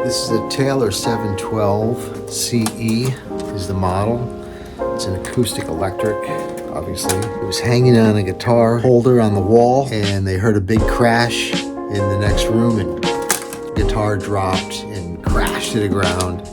This is a Taylor 712 CE is the model. It's an acoustic electric, obviously. It was hanging on a guitar holder on the wall, and they heard a big crash in the next room, and the guitar dropped and crashed to the ground.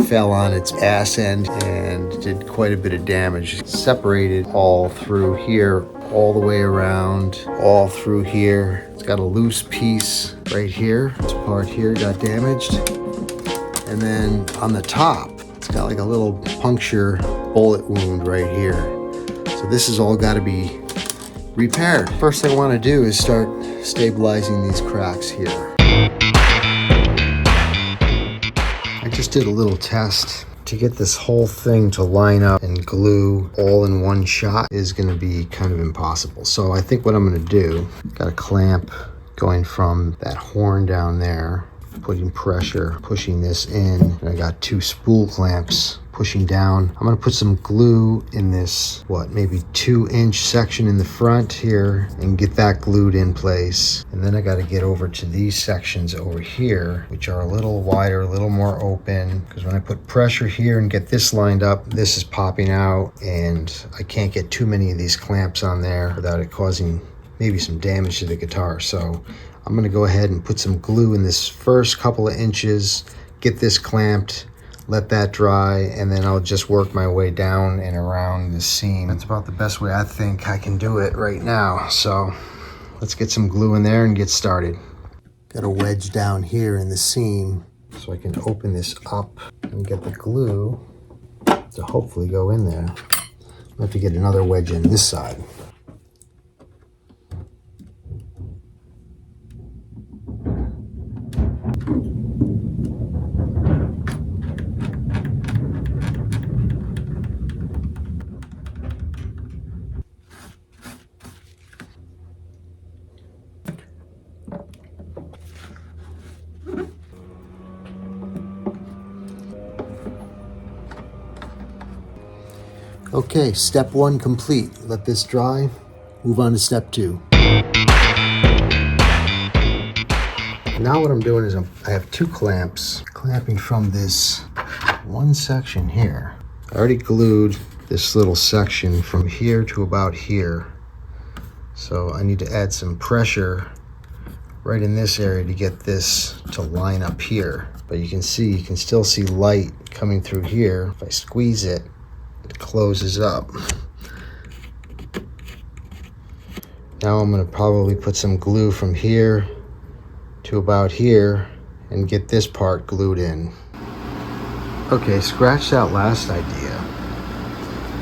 Fell on its ass end and did quite a bit of damage. It separated all through here, all the way around, all through here. It's got a loose piece right here. This part here got damaged. And then on the top, it's got like a little puncture bullet wound right here. So this has all got to be repaired. First thing I want to do is start stabilizing these cracks here. I just did a little test. To get this whole thing to line up and glue all in one shot is going to be kind of impossible. So I think what I'm going to do, got a clamp going from that horn down there, putting pressure, pushing this in, and I got two spool clamps pushing down. I'm going to put some glue in this, maybe 2-inch section in the front here and get that glued in place. And then I got to get over to these sections over here, which are a little wider, a little more open, because when I put pressure here and get this lined up, this is popping out, and I can't get too many of these clamps on there without it causing maybe some damage to the guitar. So I'm going to go ahead and put some glue in this first couple of inches, get this clamped, let that dry, and then I'll just work my way down and around the seam. That's about the best way I think I can do it right now. So let's get some glue in there and get started. Got a wedge down here in the seam, so I can open this up and get the glue to hopefully go in there. I have to get another wedge in this side. Okay, step 1 complete. Let this dry. Move on to step 2. Now what I'm doing is I have 2 clamps clamping from this one section here. I already glued this little section from here to about here. So I need to add some pressure right in this area to get this to line up here. But you can still see light coming through here. If I squeeze it, it closes up. Now I'm going to probably put some glue from here to about here and get this part glued in. Okay, scratch that last idea.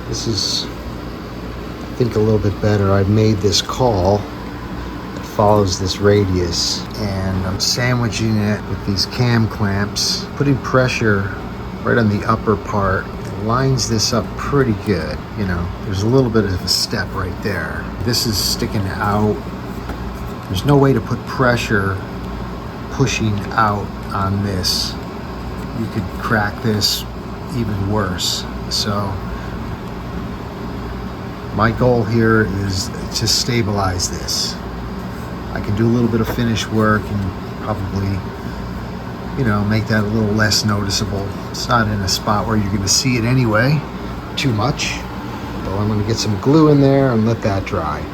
This is, I think, a little bit better. I've made this caul that follows this radius, and I'm sandwiching it with these cam clamps, putting pressure right on the upper part. Lines this up pretty good. You know, there's a little bit of a step right there. This is sticking out. There's no way to put pressure pushing out on this. You could crack this even worse. So my goal here is to stabilize this. I can do a little bit of finish work and probably, you know, make that a little less noticeable. It's not in a spot where you're going to see it anyway too much. So I'm going to get some glue in there and let that dry.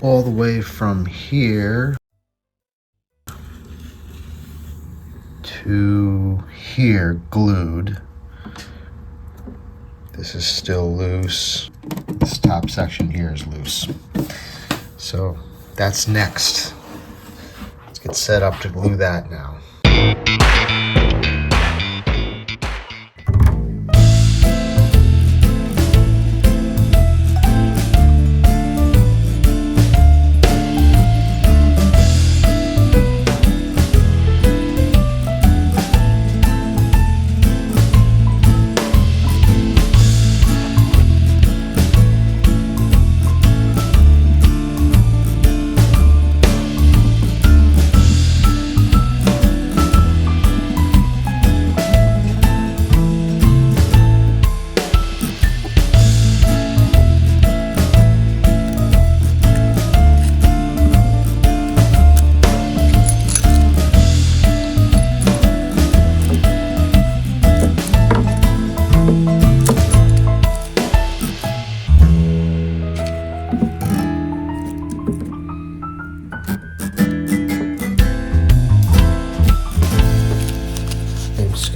All the way from here to here glued. This is still loose. This top section here is loose. So that's next. Let's get set up to glue that now.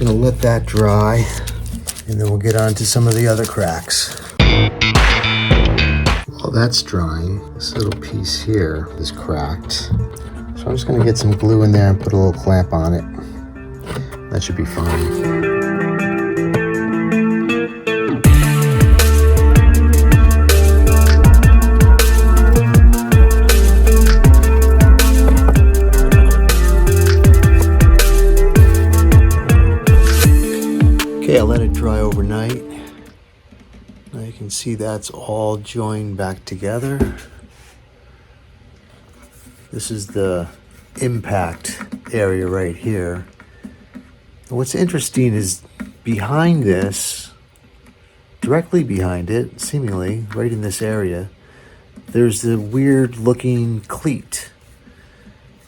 gonna let that dry, and then we'll get on to some of the other cracks. While that's drying, this little piece here is cracked. So I'm just gonna get some glue in there and put a little clamp on it. That should be fine. Okay, I let it dry overnight. Now you can see that's all joined back together. This is the impact area right here. And what's interesting is behind this, directly behind it, seemingly right in this area, there's the weird looking cleat.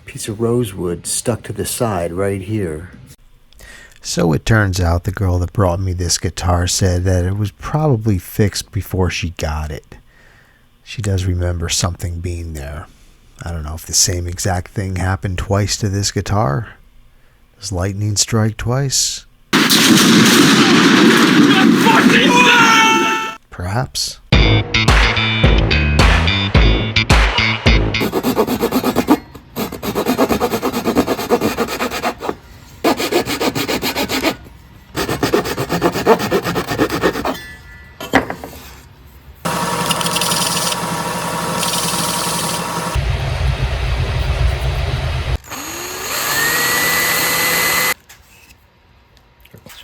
Piece of rosewood stuck to the side right here. So it turns out the girl that brought me this guitar said that it was probably fixed before she got it. She does remember something being there. I don't know if the same exact thing happened twice to this guitar. Does lightning strike twice? Perhaps.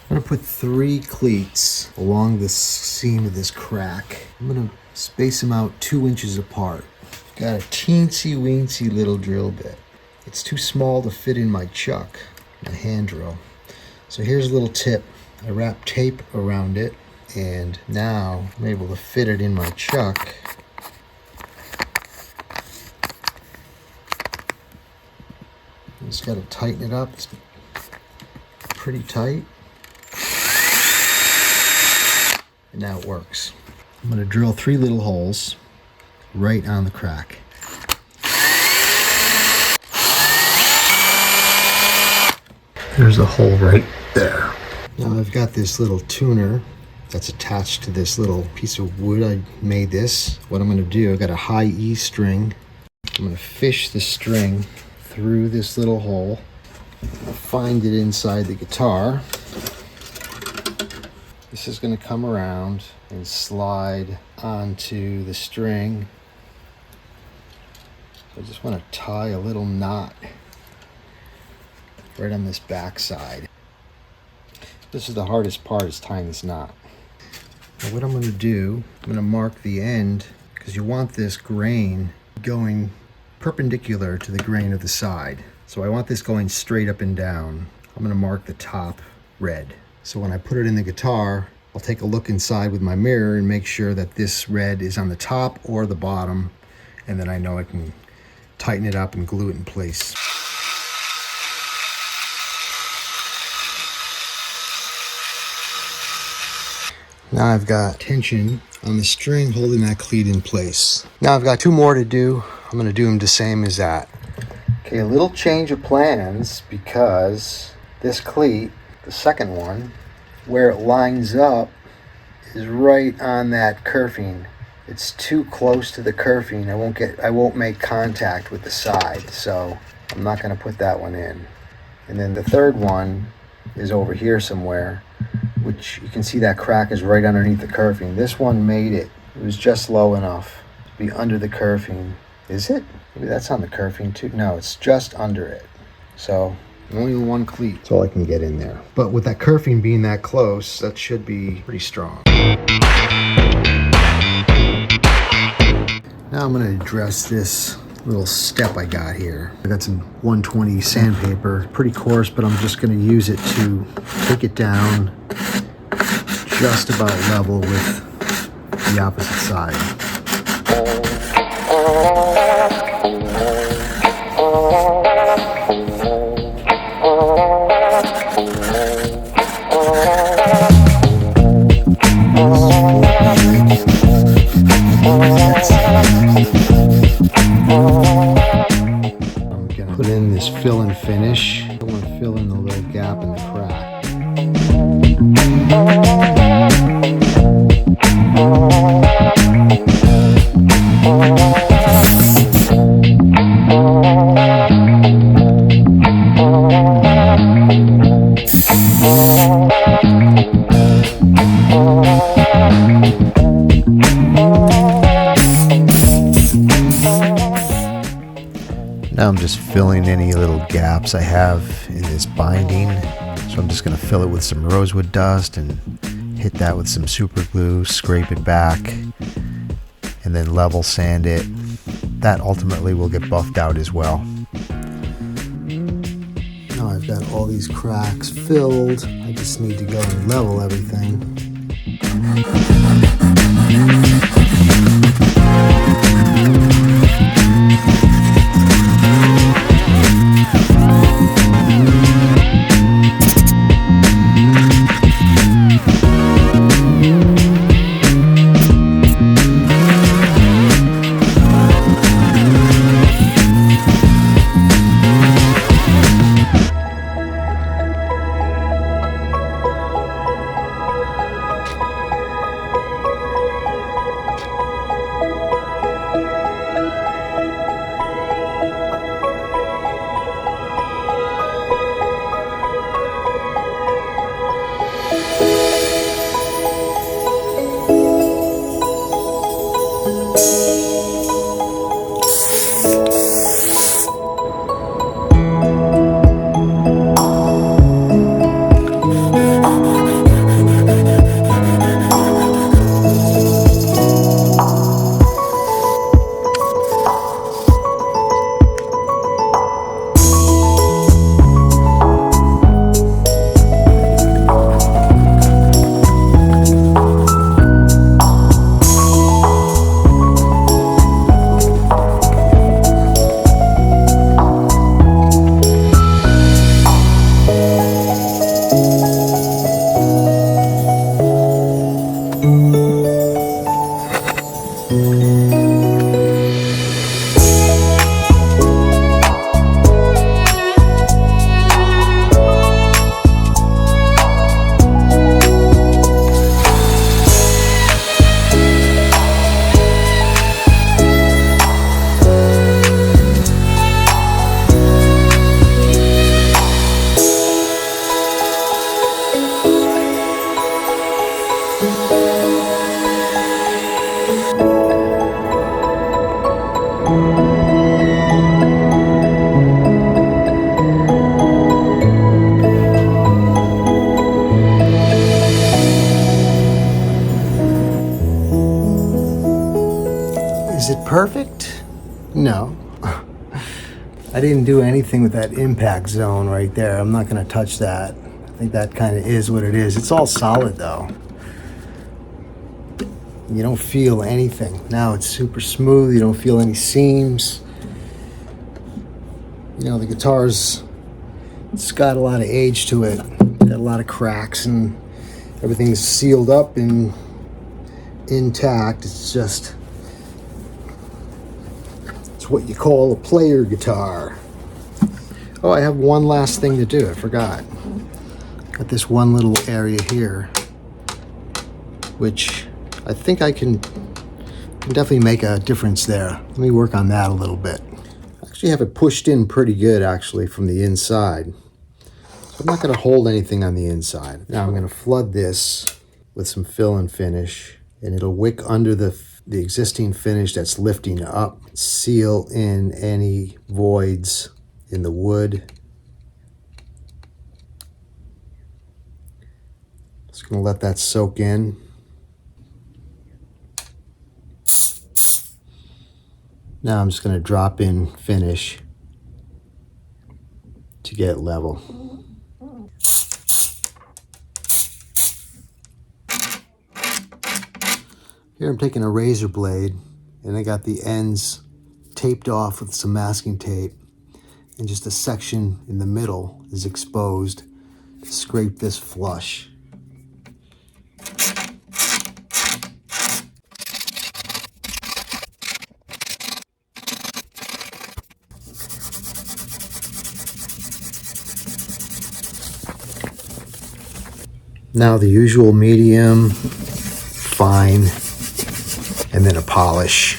I'm going to put 3 cleats along the seam of this crack. I'm going to space them out 2 inches apart. Got a teensy weensy little drill bit. It's too small to fit in my chuck, my hand drill. So here's a little tip. I wrap tape around it, and now I'm able to fit it in my chuck. Just got to tighten it up. It's pretty tight. And now it works. I'm going to drill 3 little holes right on the crack. There's a hole right there. Now I've got this little tuner that's attached to this little piece of wood. I made this. What I'm going to do, I've got a high E string. I'm going to fish the string through this little hole. I'll find it inside the guitar. This is going to come around and slide onto the string. So I just want to tie a little knot right on this back side. This is the hardest part, is tying this knot. Now what I'm going to do, I'm going to mark the end, because you want this grain going perpendicular to the grain of the side. So I want this going straight up and down. I'm going to mark the top red. So when I put it in the guitar, I'll take a look inside with my mirror and make sure that this red is on the top or the bottom, and then I know I can tighten it up and glue it in place. Now I've got tension on the string holding that cleat in place. Now I've got 2 more to do. I'm going to do them the same as that. Okay, a little change of plans, because this cleat, the second one, where it lines up is right on that kerfing. It's too close to the kerfing. I won't make contact with the side, so I'm not going to put that one in. And then the third one is over here somewhere, which you can see that crack is right underneath the kerfing. This one made it. It was just low enough to be under the kerfing. Is it? Maybe that's on the kerfing too. No, it's just under it. So only 1 cleat. That's all I can get in there. But with that kerfing being that close, that should be pretty strong. Now I'm going to address this little step I got here. I got some 120 sandpaper, pretty coarse, but I'm just going to use it to take it down just about level with the opposite side. I'm gonna put in this fill and finish. I want to fill in the little gap in the crack. Now I'm just filling any little gaps I have in this binding. So I'm just going to fill it with some rosewood dust and hit that with some super glue, scrape it back, and then level sand it. That ultimately will get buffed out as well. Now I've got all these cracks filled. I just need to go and level everything. Is it perfect? No. I didn't do anything with that impact zone right there. I'm not going to touch that. I think that kind of is what it is. It's all solid though. You don't feel anything. Now it's super smooth. You don't feel any seams. You know, the guitar's, it's got a lot of age to it. Got a lot of cracks and everything's sealed up and intact. It's just, it's what you call a player guitar. Oh, I have one last thing to do. I forgot. Got this one little area here, which I think I can definitely make a difference there. Let me work on that a little bit. I actually have it pushed in pretty good actually from the inside. So I'm not going to hold anything on the inside. Now I'm going to flood this with some fill and finish, and it'll wick under the existing finish that's lifting up, seal in any voids in the wood. Just going to let that soak in. Now I'm just going to drop in finish to get level. Here I'm taking a razor blade and I got the ends taped off with some masking tape, and just a section in the middle is exposed to scrape this flush. Now the usual medium, fine, and then a polish.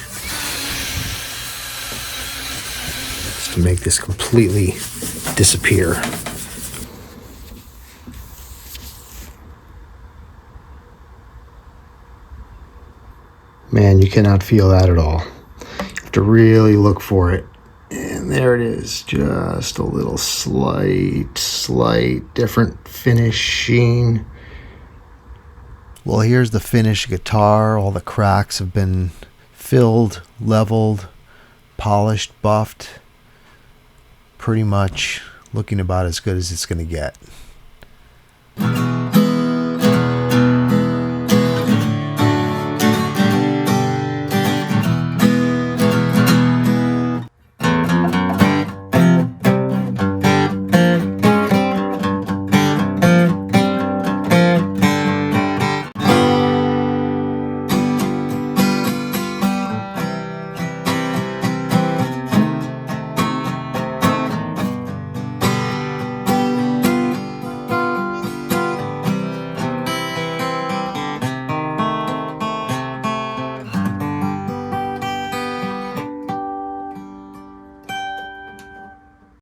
Just to make this completely disappear. Man, you cannot feel that at all. You have to really look for it. And there it is, just a little slight different finish sheen. Well, here's the finished guitar. All the cracks have been filled, leveled, polished, buffed. Pretty much looking about as good as it's going to get.